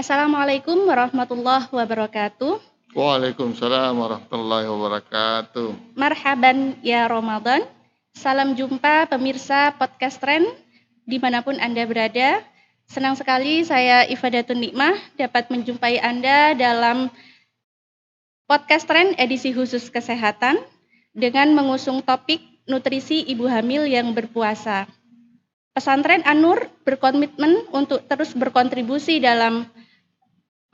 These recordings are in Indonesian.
Assalamualaikum warahmatullahi wabarakatuh. Waalaikumsalam warahmatullahi wabarakatuh. Marhaban ya Ramadan. Salam jumpa pemirsa podcast Tren dimanapun Anda berada. Senang sekali saya Ifadatun Nikmah dapat menjumpai Anda dalam podcast Tren edisi khusus kesehatan dengan mengusung topik nutrisi ibu hamil yang berpuasa. Pesantren An-Nur berkomitmen untuk terus berkontribusi dalam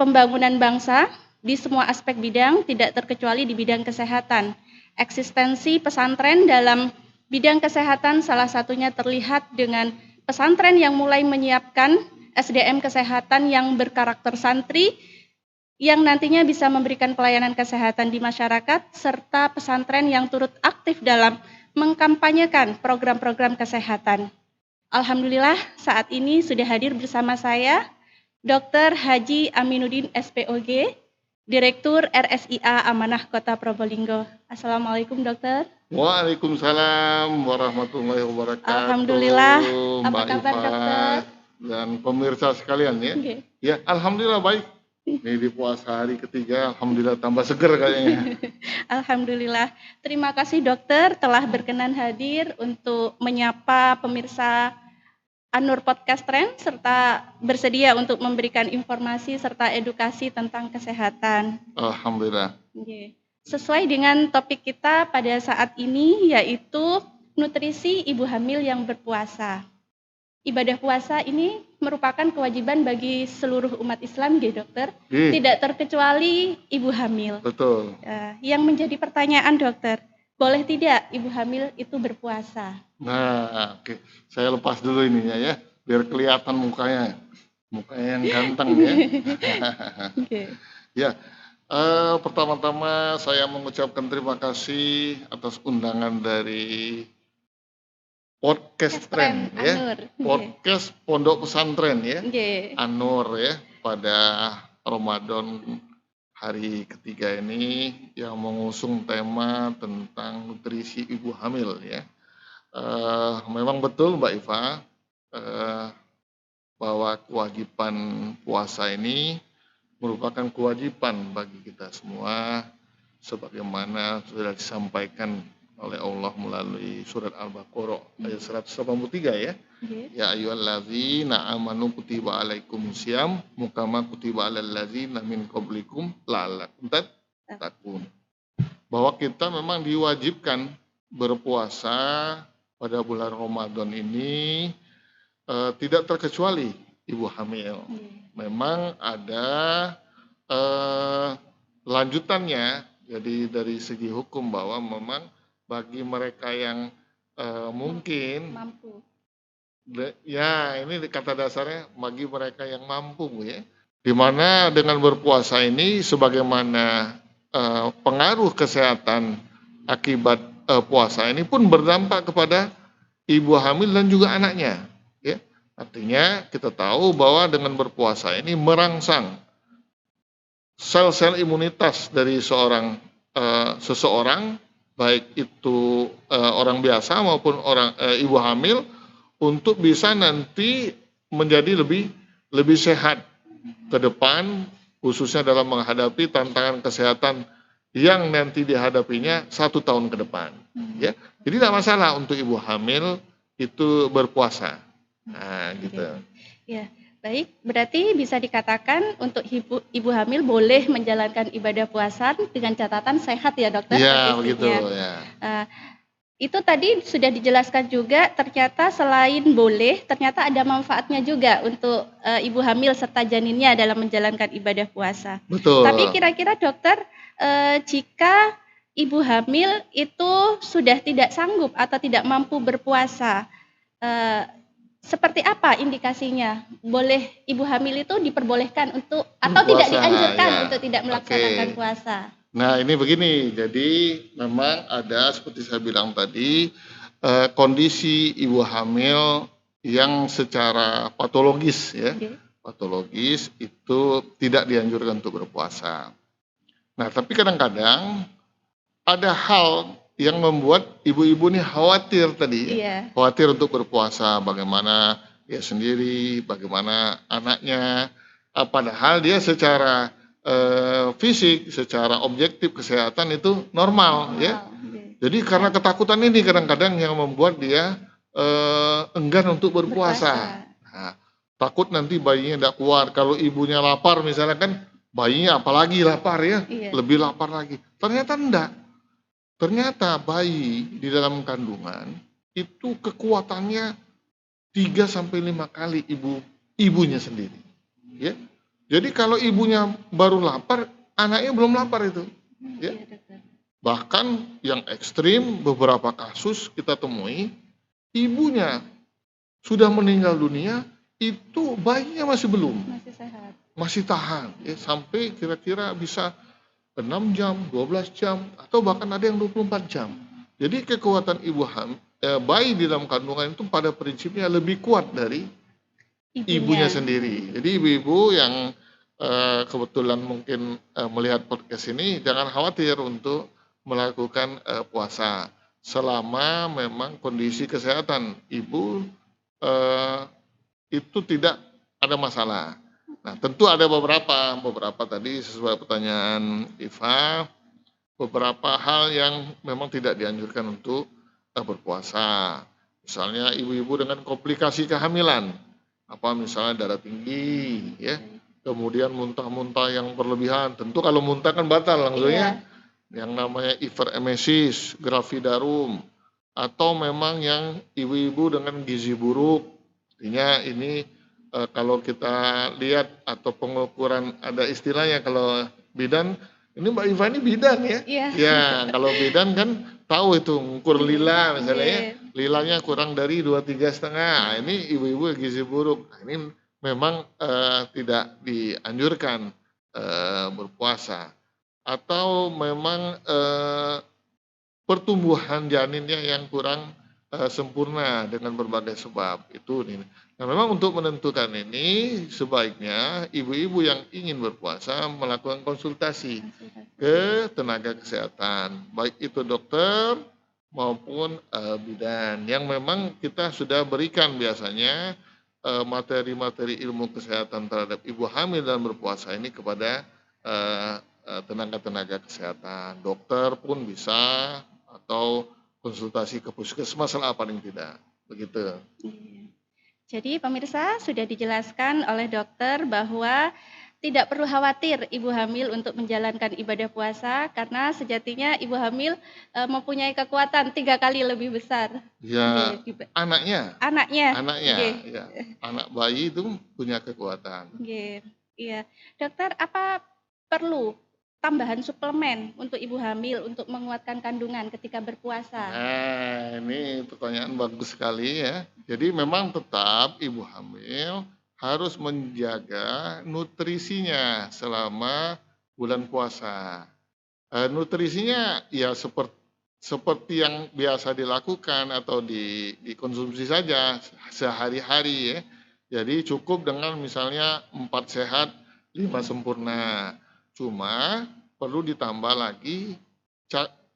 pembangunan bangsa di semua aspek bidang, tidak terkecuali di bidang kesehatan. Eksistensi pesantren dalam bidang kesehatan salah satunya terlihat dengan pesantren yang mulai menyiapkan SDM kesehatan yang berkarakter santri, yang nantinya bisa memberikan pelayanan kesehatan di masyarakat, serta pesantren yang turut aktif dalam mengkampanyekan program-program kesehatan. Alhamdulillah saat ini sudah hadir bersama saya Dr. Haji Aminuddin SPOG, Direktur RSIA Amanah Kota Probolinggo. Assalamualaikum dokter. Waalaikumsalam warahmatullahi wabarakatuh. Alhamdulillah. Apa Mbak kabar Iva dokter? dan pemirsa sekalian ya. Okay. Ya, alhamdulillah baik. Ini di puasa hari ketiga, alhamdulillah tambah seger kayaknya. Alhamdulillah. Terima kasih dokter telah berkenan hadir untuk menyapa pemirsa An-Nur Podcast Tren serta bersedia untuk memberikan informasi serta edukasi tentang kesehatan. Alhamdulillah. Okay. Sesuai dengan topik kita pada saat ini yaitu nutrisi ibu hamil yang berpuasa. Ibadah puasa ini merupakan kewajiban bagi seluruh umat Islam, dokter. Tidak terkecuali ibu hamil. Betul. Yang menjadi pertanyaan dokter, boleh tidak ibu hamil itu berpuasa? Nah, oke. Saya lepas dulu ininya ya, biar kelihatan mukanya yang ganteng ya. Okay. Ya, pertama-tama saya mengucapkan terima kasih atas undangan dari Podcast Tren ya, podcast Pondok Pesantren ya, An-Nur ya, pada Ramadan hari ketiga ini yang mengusung tema tentang nutrisi ibu hamil ya. Memang betul Mbak Iva, bahwa kewajiban puasa ini merupakan kewajiban bagi kita semua, sebagaimana sudah disampaikan oleh Allah melalui surat Al-Baqarah ayat 183 ya. Ya ayyuhallazina amanu kutiba alaikumusiyam kama kutiba alal ladzina min qablikum la'allakum tattaqun. Bahwa kita memang diwajibkan berpuasa pada bulan Ramadan ini, tidak terkecuali ibu hamil. Memang ada lanjutannya, jadi dari segi hukum bahwa memang bagi mereka yang mungkin mampu. Ya, ini kata dasarnya bagi mereka yang mampu ya. Di mana dengan berpuasa ini sebagaimana pengaruh kesehatan akibat puasa ini pun berdampak kepada ibu hamil dan juga anaknya ya. Artinya kita tahu bahwa dengan berpuasa ini merangsang sel-sel imunitas dari seseorang, baik itu orang biasa maupun orang ibu hamil, untuk bisa nanti menjadi lebih sehat ke depan, khususnya dalam menghadapi tantangan kesehatan yang nanti dihadapinya 1 tahun ke depan. Ya, jadi tidak masalah untuk ibu hamil itu berpuasa. Nah, gitu. Ya. Baik, berarti bisa dikatakan untuk ibu hamil boleh menjalankan ibadah puasa dengan catatan sehat ya dokter? Iya, begitu ya. Itu tadi sudah dijelaskan juga, ternyata selain boleh, ternyata ada manfaatnya juga untuk ibu hamil serta janinnya dalam menjalankan ibadah puasa. Betul. Tapi kira-kira dokter, jika ibu hamil itu sudah tidak sanggup atau tidak mampu berpuasa, seperti apa indikasinya? Boleh ibu hamil itu diperbolehkan untuk atau tidak dianjurkan untuk tidak melaksanakan puasa? Nah, ini begini. Jadi memang ada seperti saya bilang tadi, kondisi ibu hamil yang secara patologis ya. Patologis itu tidak dianjurkan untuk berpuasa. Nah, tapi kadang-kadang ada hal yang membuat ibu-ibu ini khawatir tadi, khawatir untuk berpuasa, bagaimana dia sendiri, bagaimana anaknya, Padahal dia secara fisik, secara objektif kesehatan itu normal ya. Jadi karena ketakutan ini kadang-kadang yang membuat dia enggan untuk berpuasa. Nah, takut nanti bayinya tidak kuat. Kalau ibunya lapar misalnya kan, bayinya apalagi lapar ya, lebih lapar lagi. Ternyata enggak. Ternyata bayi di dalam kandungan itu kekuatannya 3 sampai 5 kali ibunya sendiri. Ya. Jadi kalau ibunya baru lapar, anaknya belum lapar itu. Ya. Bahkan yang ekstrim beberapa kasus kita temui, ibunya sudah meninggal dunia, itu bayinya masih belum. Masih sehat. Masih tahan, ya, sampai kira-kira bisa 6 jam, 12 jam, atau bahkan ada yang 24 jam. Jadi kekuatan bayi di dalam kandungan itu pada prinsipnya lebih kuat dari ibunya sendiri. Jadi ibu-ibu yang kebetulan mungkin melihat podcast ini, jangan khawatir untuk melakukan puasa selama memang kondisi kesehatan ibu itu tidak ada masalah. Nah, tentu ada beberapa tadi sesuai pertanyaan Iva, beberapa hal yang memang tidak dianjurkan untuk berpuasa. Misalnya ibu-ibu dengan komplikasi kehamilan, misalnya darah tinggi, ya, kemudian muntah-muntah yang berlebihan. Tentu kalau muntah kan batal langsungnya. Yang namanya hiperemesis, gravidarum, atau memang yang ibu-ibu dengan gizi buruk. Artinya ini kalau kita lihat atau pengukuran, ada istilahnya kalau bidan, ini Mbak Iva ini bidan ya. Ya, kalau bidan kan tahu itu ngukur lila misalnya ya. Lilanya kurang dari 2,3,5. Nah, ini ibu-ibu gizi buruk. Nah, ini memang tidak dianjurkan berpuasa. Atau memang pertumbuhan janinnya yang kurang sempurna dengan berbagai sebab itu nih. Nah, memang untuk menentukan ini sebaiknya ibu-ibu yang ingin berpuasa melakukan konsultasi ke tenaga kesehatan, baik itu dokter maupun bidan, yang memang kita sudah berikan biasanya materi-materi ilmu kesehatan terhadap ibu hamil dan berpuasa ini kepada tenaga-tenaga kesehatan, dokter pun bisa, atau konsultasi ke puskesmas lah paling tidak, begitu. Jadi pemirsa, sudah dijelaskan oleh dokter bahwa tidak perlu khawatir ibu hamil untuk menjalankan ibadah puasa, karena sejatinya ibu hamil mempunyai kekuatan 3 kali lebih besar. Ya, anaknya. Okay. Ya, anak bayi itu punya kekuatan. Iya, dokter, apa perlu tambahan suplemen untuk ibu hamil untuk menguatkan kandungan ketika berpuasa? Nah, ini pertanyaan bagus sekali ya. Jadi memang tetap ibu hamil harus menjaga nutrisinya selama bulan puasa. Nutrisinya ya seperti yang biasa dilakukan atau dikonsumsi saja sehari-hari ya. Jadi cukup dengan misalnya 4 sehat, 5 sempurna. Cuma perlu ditambah lagi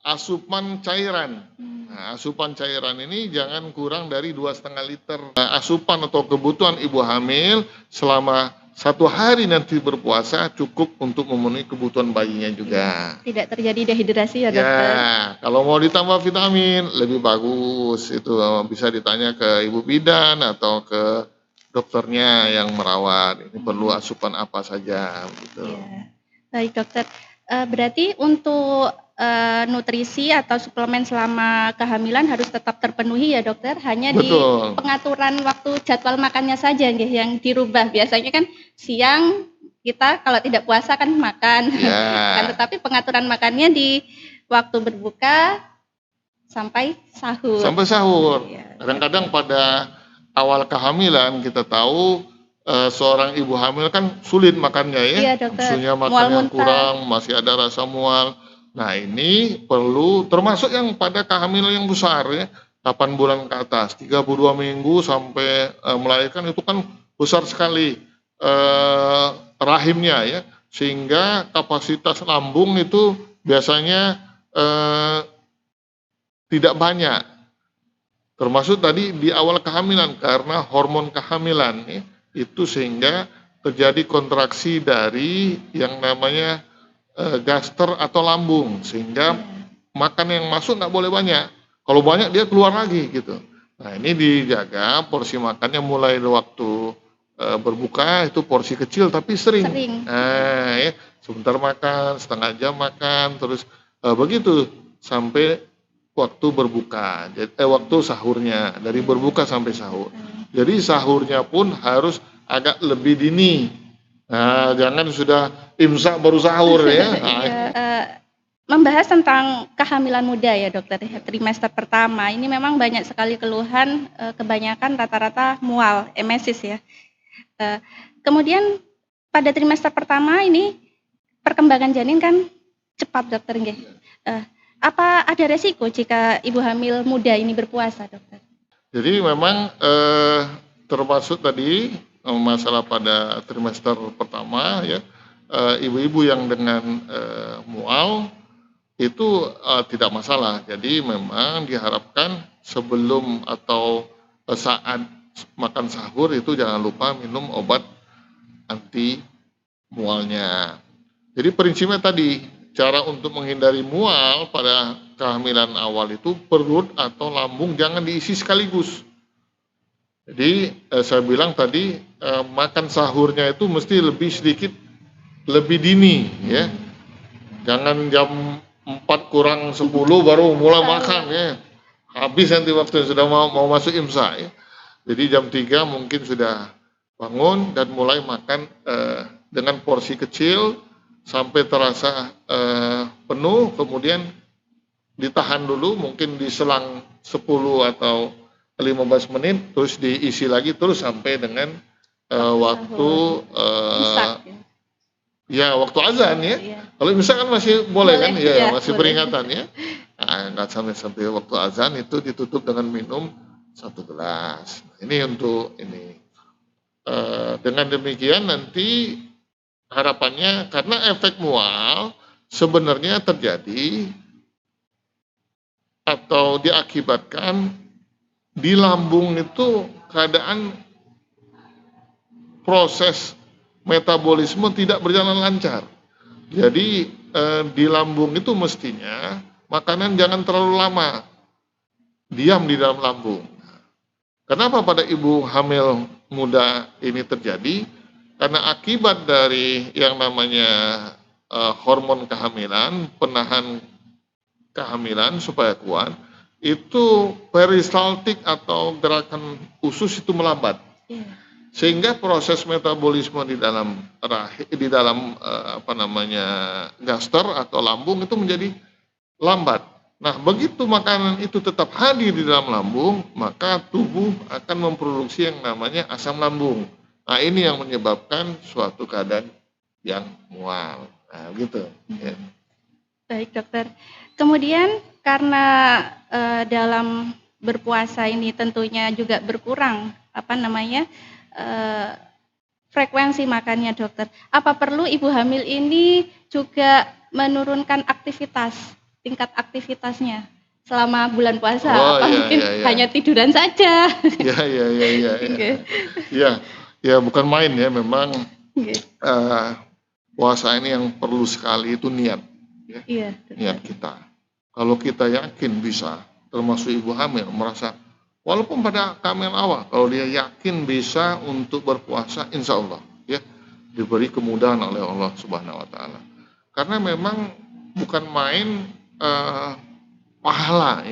asupan cairan. Nah, asupan cairan ini jangan kurang dari 2,5 liter. Nah, asupan atau kebutuhan ibu hamil selama 1 hari nanti berpuasa cukup untuk memenuhi kebutuhan bayinya juga. Tidak terjadi dehidrasi ya dokter? Ya, kalau mau ditambah vitamin lebih bagus. Itu bisa ditanya ke ibu bidan atau ke dokternya yang merawat. Ini perlu asupan apa saja gitu. Ya. Baik dokter, berarti untuk nutrisi atau suplemen selama kehamilan harus tetap terpenuhi ya dokter, hanya di pengaturan waktu jadwal makannya saja yang dirubah. Biasanya kan siang kita kalau tidak puasa kan makan, tetapi pengaturan makannya di waktu berbuka sampai sahur. Sampai sahur. Kadang-kadang pada awal kehamilan kita tahu seorang ibu hamil kan sulit makannya ya. Iya, dokter. Maksudnya makannya kurang, masih ada rasa mual. Nah, ini perlu, termasuk yang pada kehamilan yang besar ya, 8 bulan ke atas, 32 minggu sampai melahirkan, itu kan besar sekali rahimnya ya, sehingga kapasitas lambung itu biasanya tidak banyak. Termasuk tadi di awal kehamilan karena hormon kehamilan ya, itu sehingga terjadi kontraksi dari yang namanya gaster atau lambung, sehingga makan yang masuk nggak boleh banyak. Kalau banyak dia keluar lagi gitu. Nah ini dijaga porsi makannya mulai waktu berbuka itu porsi kecil tapi sering. Nah ya, sebentar makan, setengah jam makan, terus begitu sampai waktu berbuka, waktu sahurnya, dari berbuka sampai sahur. Jadi sahurnya pun harus agak lebih dini. Nah, jangan sudah imsak baru sahur ya. Membahas tentang kehamilan muda ya dokter, trimester pertama ini memang banyak sekali keluhan, kebanyakan rata-rata mual, emesis ya. Kemudian pada trimester pertama ini perkembangan janin kan cepat dokter nggih. Apa ada resiko jika ibu hamil muda ini berpuasa dokter? Jadi memang termasuk tadi masalah pada trimester pertama ya, ibu-ibu yang dengan mual itu tidak masalah. Jadi memang diharapkan sebelum atau saat makan sahur itu jangan lupa minum obat anti mualnya. Jadi prinsipnya tadi, cara untuk menghindari mual pada kehamilan awal itu perut atau lambung jangan diisi sekaligus. Jadi saya bilang tadi makan sahurnya itu mesti lebih sedikit lebih dini ya. Jangan jam 4 kurang 10 baru mulai makan ya. Habis nanti waktu sudah mau masuk imsak ya. Jadi jam 3 mungkin sudah bangun dan mulai makan dengan porsi kecil sampai terasa penuh, kemudian ditahan dulu mungkin diselang 10 atau 15 menit terus diisi lagi terus sampai dengan waktu ya waktu azan ya. Kalau misalkan masih boleh kan ya, masih peringatan ya. Nah, nggak sampai waktu azan itu ditutup dengan minum 1 gelas. Ini untuk ini. Dengan demikian nanti harapannya karena efek mual sebenarnya terjadi atau diakibatkan di lambung itu keadaan proses metabolisme tidak berjalan lancar. Jadi di lambung itu mestinya makanan jangan terlalu lama diam di dalam lambung. Kenapa pada ibu hamil muda ini terjadi? Karena akibat dari yang namanya hormon kehamilan, penahan kehamilan supaya kuat, itu peristaltik atau gerakan usus itu melambat. Sehingga proses metabolisme di dalam gaster atau lambung itu menjadi lambat. Nah, begitu makanan itu tetap hadir di dalam lambung, maka tubuh akan memproduksi yang namanya asam lambung. Nah, ini yang menyebabkan suatu keadaan yang mual. Nah, gitu. Ya. Baik, dokter. Kemudian karena dalam berpuasa ini tentunya juga berkurang frekuensi makannya, dokter. Apa perlu ibu hamil ini juga menurunkan tingkat aktivitasnya selama bulan puasa? Hanya tiduran saja? Ya, bukan main ya, memang puasa ini yang perlu sekali itu niat. Ya. Niat kita. Kalau kita yakin bisa, termasuk ibu hamil merasa walaupun pada kehamilan awal, kalau dia yakin bisa untuk berpuasa, insya Allah ya diberi kemudahan oleh Allah Subhanahu Wa Taala. Karena memang bukan main pahala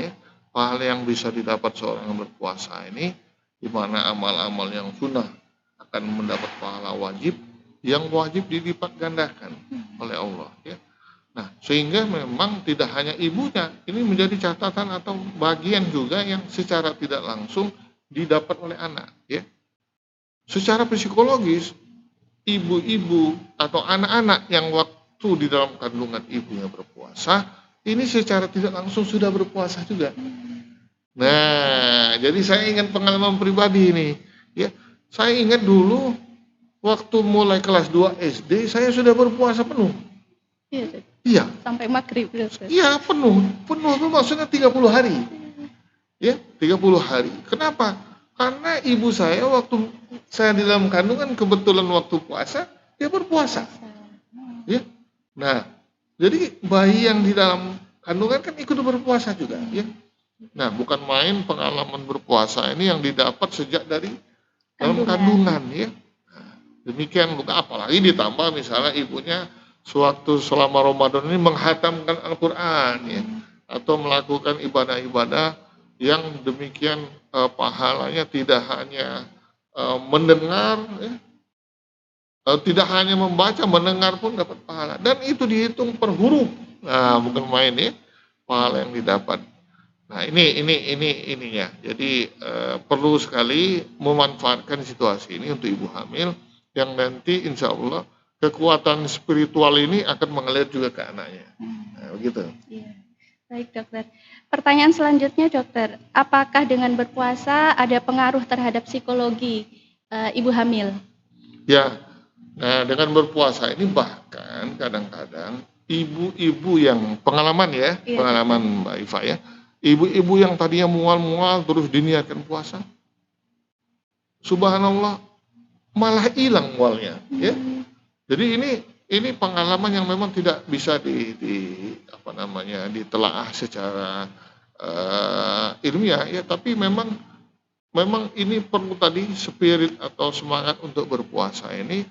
yang bisa didapat seorang yang berpuasa ini, di mana amal-amal yang sunnah akan mendapat pahala wajib, yang wajib dilipat gandakan oleh Allah ya. Nah, sehingga memang tidak hanya ibunya, ini menjadi catatan atau bagian juga yang secara tidak langsung didapat oleh anak ya. Secara psikologis, ibu-ibu atau anak-anak yang waktu di dalam kandungan ibunya berpuasa, ini secara tidak langsung sudah berpuasa juga. Nah, jadi saya ingat pengalaman pribadi ini ya. Saya ingat dulu waktu mulai kelas 2 SD saya sudah berpuasa penuh. Iya. Sampai maghrib. Iya, penuh itu maksudnya 30 hari. Ya, 30 hari. Kenapa? Karena ibu saya waktu saya di dalam kandungan kebetulan waktu puasa, dia berpuasa. Ya. Nah, jadi bayi yang di dalam kandungan kan ikut berpuasa juga, ya. Nah, bukan main pengalaman berpuasa ini yang didapat sejak dari dalam kandungan, ya. Nah, demikian juga, apalagi ditambah misalnya ibunya sewaktu selama Ramadan ini menghatamkan Al-Quran, ya, atau melakukan ibadah-ibadah yang demikian pahalanya tidak hanya mendengar, ya, tidak hanya membaca, mendengar pun dapat pahala. Dan itu dihitung per huruf. Nah, bukan main, ya, pahala yang didapat. Nah, ininya. Jadi perlu sekali memanfaatkan situasi ini untuk ibu hamil yang nanti insya Allah kekuatan spiritual ini akan mengalir juga ke anaknya. Nah, begitu. Iya. Baik, dokter. Pertanyaan selanjutnya, dokter. Apakah dengan berpuasa ada pengaruh terhadap psikologi ibu hamil? Ya. Nah, dengan berpuasa ini bahkan kadang-kadang ibu-ibu yang pengalaman, ya, Iya, pengalaman Mbak Iva, ya. Ibu-ibu yang tadinya mual-mual terus diniatkan puasa. Subhanallah, malah hilang mualnya, ya. Jadi ini pengalaman yang memang tidak bisa ditelaah secara ilmiah, ya, tapi memang ini perlu tadi spirit atau semangat untuk berpuasa ini.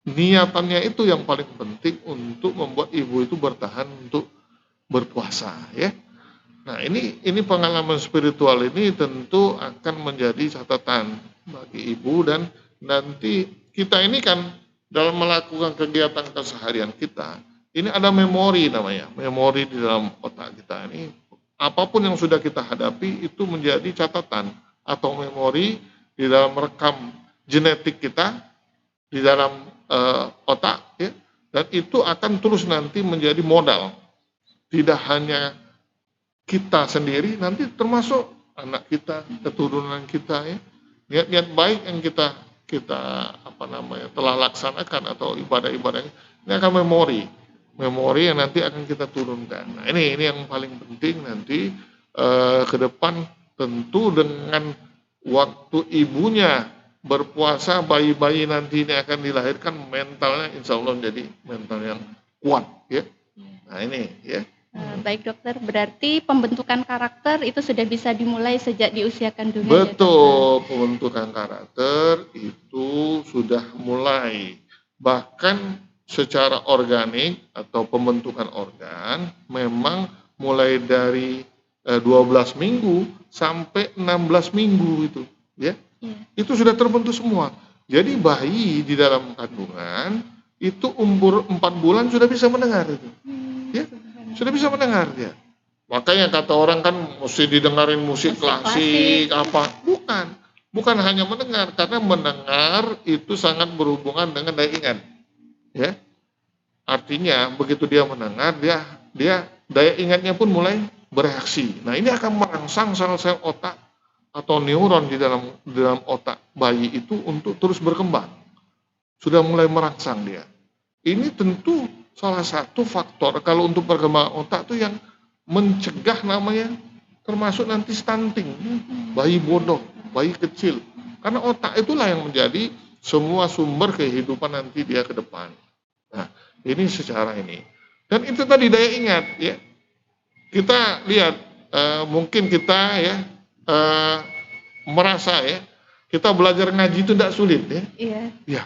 Niatannya itu yang paling penting untuk membuat ibu itu bertahan untuk berpuasa, ya. Nah, ini pengalaman spiritual ini tentu akan menjadi catatan bagi ibu, dan nanti kita ini kan dalam melakukan kegiatan keseharian kita, ini ada memori namanya, memori di dalam otak kita ini. Apapun yang sudah kita hadapi itu menjadi catatan atau memori di dalam rekam genetik kita di dalam otak, ya, dan itu akan terus nanti menjadi modal. Tidak hanya kita sendiri, nanti termasuk anak kita, keturunan kita, ya. Niat-niat baik yang kita telah laksanakan atau ibadah-ibadah ini akan memori yang nanti akan kita turunkan. Nah, ini yang paling penting nanti ke depan, tentu dengan waktu ibunya berpuasa, bayi-bayi nanti ini akan dilahirkan mentalnya insya Allah jadi mental yang kuat, ya. Nah, ini, ya. Baik, dokter, berarti pembentukan karakter itu sudah bisa dimulai sejak di usia kandungan. Betul, ya, pembentukan karakter itu sudah mulai. Bahkan secara organik atau pembentukan organ memang mulai dari 12 minggu sampai 16 minggu itu, ya. Itu sudah terbentuk semua. Jadi bayi di dalam kandungan itu umur 4 bulan sudah bisa mendengar itu. Ya, sudah bisa mendengar dia. Makanya kata orang kan mesti didengarin musik klasik apa? Bukan hanya mendengar, karena mendengar itu sangat berhubungan dengan daya ingat. Ya. Artinya begitu dia mendengar, dia daya ingatnya pun mulai bereaksi. Nah, ini akan merangsang sel-sel otak atau neuron di dalam otak bayi itu untuk terus berkembang. Sudah mulai merangsang dia. Ini tentu salah satu faktor kalau untuk perkembangan otak itu yang mencegah namanya, termasuk nanti stunting, bayi bodoh, bayi kecil. Karena otak itulah yang menjadi semua sumber kehidupan nanti dia ke depan. Nah, ini secara ini. Dan itu tadi daya ingat, ya. Kita lihat mungkin kita, ya, merasa, ya, kita belajar ngaji itu tidak sulit, ya. Iya. Ya.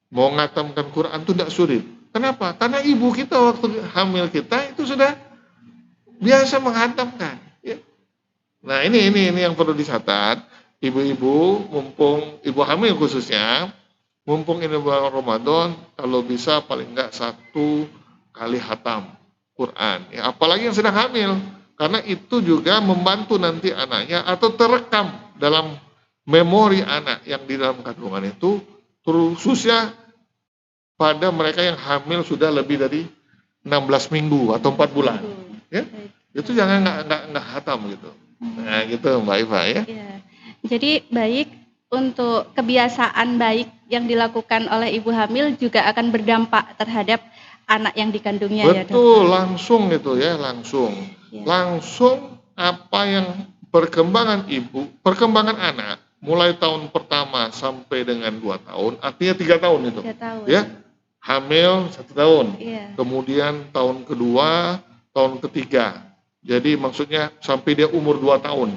Mau ngatamkan Quran itu tidak sulit. Kenapa? Karena ibu kita waktu hamil kita itu sudah biasa menghatamkan, ya. Nah, ini yang perlu dicatat, ibu-ibu, mumpung ibu hamil khususnya, mumpung ini bulan Ramadan, kalau bisa paling enggak 1 kali hatam Quran, ya, apalagi yang sedang hamil. Karena itu juga membantu nanti anaknya atau terekam dalam memori anak yang di dalam kandungan itu, khususnya pada mereka yang hamil sudah lebih dari 16 minggu atau 4 bulan. Ya, itu jangan nggak hatam gitu. Nah, gitu Mbak Iva, ya. Ya. Jadi baik untuk kebiasaan baik yang dilakukan oleh ibu hamil juga akan berdampak terhadap anak yang dikandungnya. Betul, ya, langsung itu, ya, langsung. Ya. Langsung apa yang perkembangan anak mulai tahun pertama sampai dengan 2 tahun, artinya 3 tahun itu. 3 tahun. Ya. Hamil 1 tahun. Iya. Kemudian tahun kedua, tahun ketiga. Jadi maksudnya sampai dia umur 2 tahun.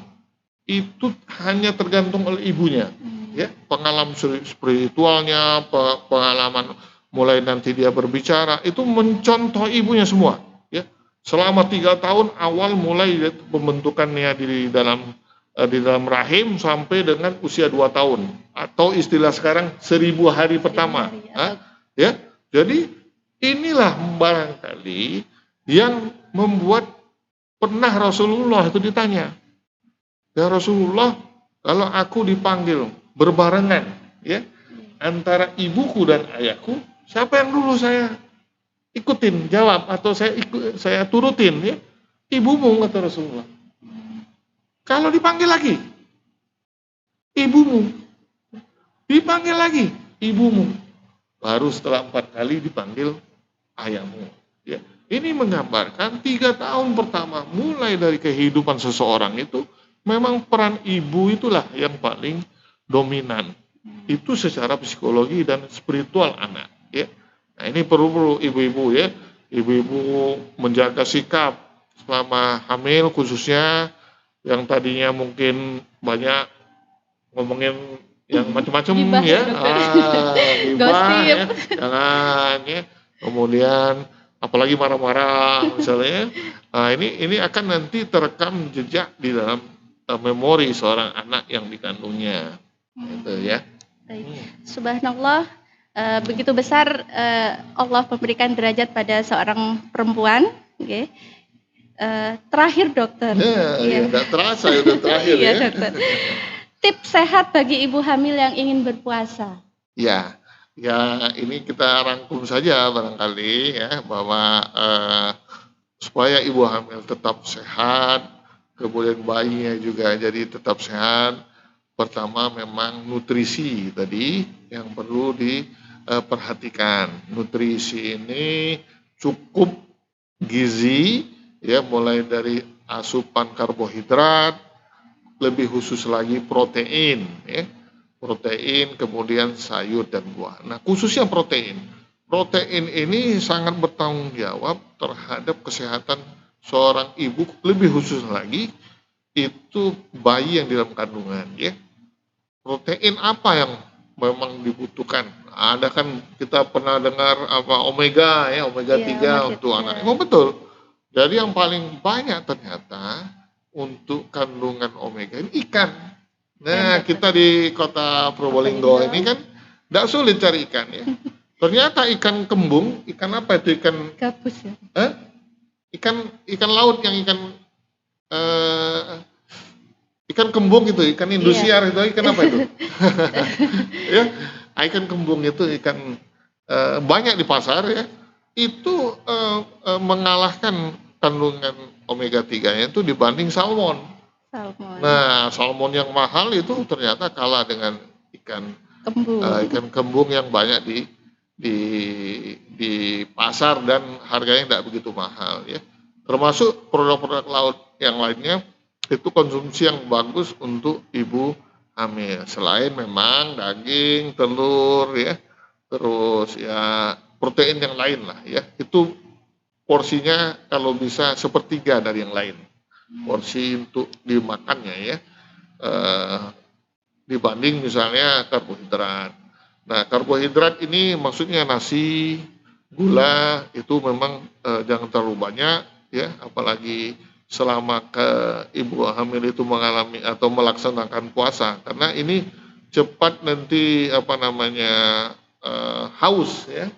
Itu hanya tergantung oleh ibunya. Ya, pengalaman spiritualnya, pengalaman mulai nanti dia berbicara, itu mencontoh ibunya semua. Ya. Selama 3 tahun awal mulai pembentukannya di dalam rahim sampai dengan usia 2 tahun. Atau istilah sekarang 1000 hari pertama. Ya. Jadi inilah barangkali yang membuat pernah Rasulullah itu ditanya, ya Rasulullah, kalau aku dipanggil berbarengan, ya, antara ibuku dan ayahku, siapa yang dulu saya ikutin, jawab, atau saya turutin, ya? Ibumu, kata Rasulullah. Kalau dipanggil lagi, ibumu. Dipanggil lagi, ibumu. Baru setelah 4 kali dipanggil ayahmu. Ya. Ini menggambarkan 3 tahun pertama mulai dari kehidupan seseorang itu memang peran ibu itulah yang paling dominan. Itu secara psikologi dan spiritual anak. Ya. Nah, ini perlu ibu-ibu, ya, ibu-ibu menjaga sikap selama hamil, khususnya yang tadinya mungkin banyak ngomongin yang macam-macam, ya, ya, jangan, ya. Kemudian apalagi marah-marah misalnya. Nah, ini akan nanti terekam jejak di dalam memori seorang anak yang dikandungnya. Gitu, ya. Subhanallah, begitu besar Allah memberikan derajat pada seorang perempuan. Okay. Terakhir dokter. Ya, tidak terasa udah terakhir, ya. Dokter. Tips sehat bagi ibu hamil yang ingin berpuasa. Ya, ini kita rangkum saja barangkali, ya, bahwa supaya ibu hamil tetap sehat, kemudian bayinya juga jadi tetap sehat. Pertama memang nutrisi tadi yang perlu diperhatikan. Nutrisi ini cukup gizi, ya, mulai dari asupan karbohidrat, lebih khusus lagi protein, ya. Protein, kemudian sayur dan buah. Nah, khususnya protein. Protein ini sangat bertanggung jawab terhadap kesehatan seorang ibu, lebih khusus lagi itu bayi yang di dalam kandungan, ya. Protein apa yang memang dibutuhkan? Ada kan kita pernah dengar apa omega, ya, omega 3 untuk anak. Oh, betul. Jadi yang paling banyak ternyata untuk kandungan omega ini ikan. Nah, kita di kota Probolinggo ini kan tidak sulit cari ikan, ya. Ternyata ikan kembung, ikan apa itu, ikan gabus, ya? Ikan laut yang ikan kembung itu, ikan Indosiar, itu ikan apa itu? Ya, ikan kembung itu ikan banyak di pasar, ya. Itu mengalahkan kandungan omega 3-nya itu dibanding salmon. Nah, salmon yang mahal itu ternyata kalah dengan ikan kembung yang banyak di pasar dan harganya tidak begitu mahal, ya. Termasuk produk-produk laut yang lainnya itu konsumsi yang bagus untuk ibu hamil. Selain memang daging, telur, ya, terus ya protein yang lain lah, ya. Itu porsinya kalau bisa 1/3 dari yang lain. Porsi untuk dimakannya, ya, dibanding misalnya karbohidrat. Nah, karbohidrat ini maksudnya nasi, gula, itu memang jangan terlalu banyak, ya, apalagi selama ibu hamil itu mengalami atau melaksanakan puasa, karena ini cepat nanti haus, ya,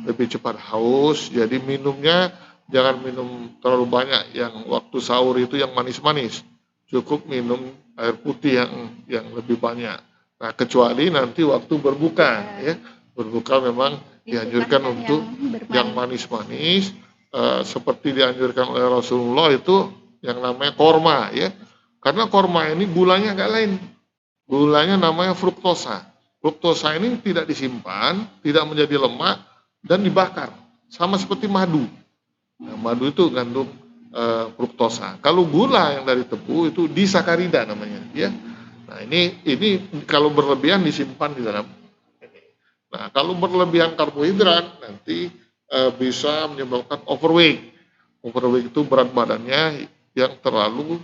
lebih cepat haus. Jadi minumnya jangan minum terlalu banyak yang waktu sahur itu yang manis-manis, cukup minum air putih yang lebih banyak. Nah, kecuali nanti waktu berbuka, ya, berbuka memang dianjurkan untuk yang manis-manis, seperti dianjurkan oleh Rasulullah itu yang namanya korma, ya, karena korma ini gulanya agak lain, gulanya namanya fruktosa. Fruktosa ini tidak disimpan, tidak menjadi lemak dan dibakar, sama seperti madu. Nah, madu itu fruktosa. Kalau gula yang dari tebu itu disakarida namanya, ya. Nah, ini kalau berlebihan disimpan di dalam ini. Nah, kalau berlebihan karbohidrat nanti bisa menyebabkan overweight. Overweight itu berat badannya yang terlalu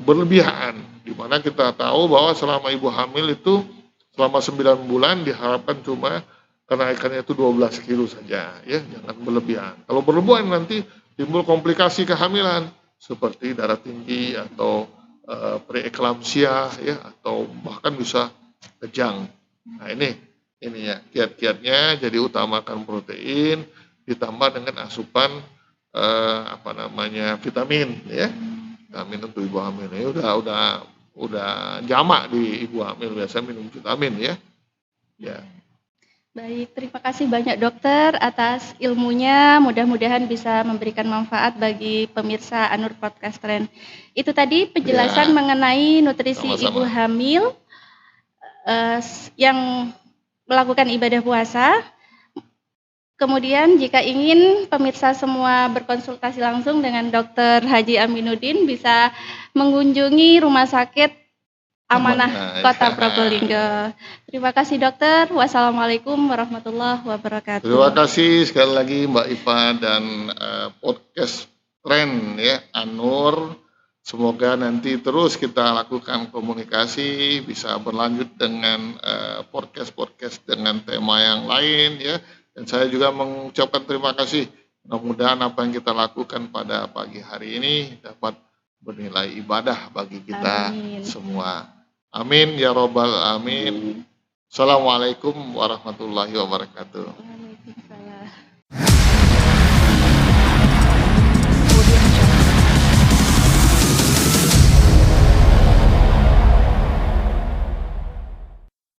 berlebihan. Dimana kita tahu bahwa selama ibu hamil itu selama 9 bulan diharapkan cuma kenaikannya itu 12 kilo saja, ya, jangan berlebihan. Kalau berlebihan nanti timbul komplikasi kehamilan seperti darah tinggi atau preeklamsia, ya, atau bahkan bisa kejang. Nah, ini ya kiat-kiatnya, jadi utamakan protein ditambah dengan asupan vitamin, ya. Vitamin untuk ibu hamil ini udah jamak di ibu hamil biasa minum vitamin, ya. Ya. Baik, terima kasih banyak dokter atas ilmunya. Mudah-mudahan bisa memberikan manfaat bagi pemirsa Anur Podcast Trend. Itu tadi penjelasan mengenai nutrisi ibu hamil yang melakukan ibadah puasa. Kemudian jika ingin pemirsa semua berkonsultasi langsung dengan Dr. Haji Aminuddin bisa mengunjungi Rumah Sakit Amanah Kota Probolinggo. Terima kasih dokter. Wassalamualaikum warahmatullahi wabarakatuh. Terima kasih sekali lagi Mbak Iva dan Podcast Trend, ya, Anur. Semoga nanti terus kita lakukan komunikasi, bisa berlanjut dengan podcast dengan tema yang lain, ya. Dan saya juga mengucapkan terima kasih. Mudah-mudahan apa yang kita lakukan pada pagi hari ini dapat bernilai ibadah bagi kita semua. Amin ya robbal amin. Assalamualaikum warahmatullahi wabarakatuh.